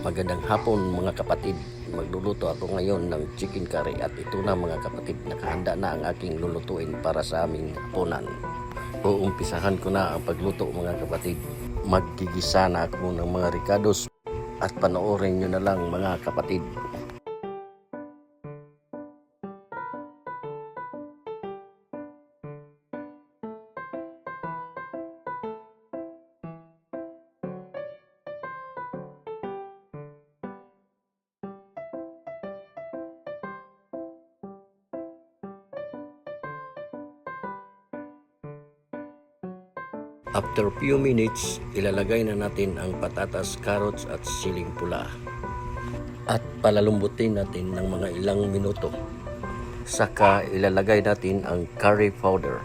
Magandang hapon mga kapatid. Magluluto ako ngayon ng chicken curry at ito na mga kapatid, nakahanda na ang aking lulutuin para sa aming hapunan. Uumpisahan ko na ang pagluto mga kapatid. Maggigisa na ako ng mga ricados at panoorin nyo na lang mga kapatid. After few minutes, ilalagay na natin ang patatas, carrots at siling pula. At palalambutin natin ng mga ilang minuto. Saka ilalagay natin ang curry powder.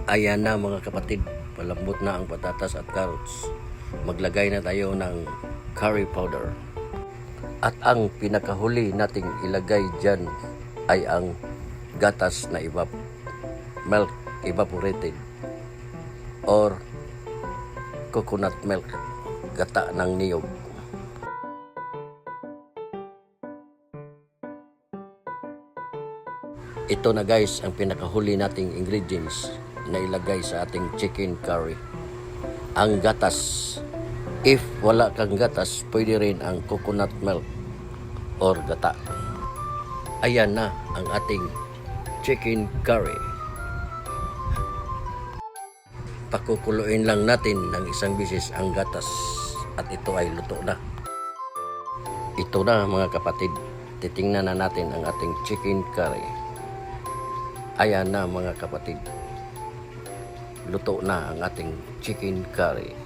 Ayan na mga kapatid, palambot na ang patatas at carrots. Maglagay na tayo ng curry powder. At ang pinakahuli nating ilagay dyan ay ang gatas na milk evaporated or coconut milk, gata ng niyog. Ito na guys ang pinakahuli nating ingredients na ilagay sa ating chicken curry. Ang gatas. If wala kang gatas, pwede rin ang coconut milk or gata. Ayan na ang ating chicken curry. Pakukuluin lang natin ng isang bisis ang gatas at ito ay luto na. Ito na mga kapatid, titingnan na natin ang ating chicken curry. Ayan na mga kapatid, luto na ang ating chicken curry.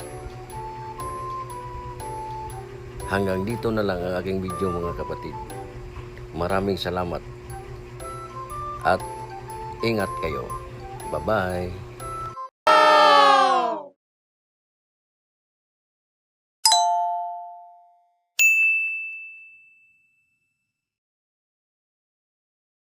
Hanggang dito na lang ang aking video mga kapatid. Maraming salamat at ingat kayo. Bye-bye.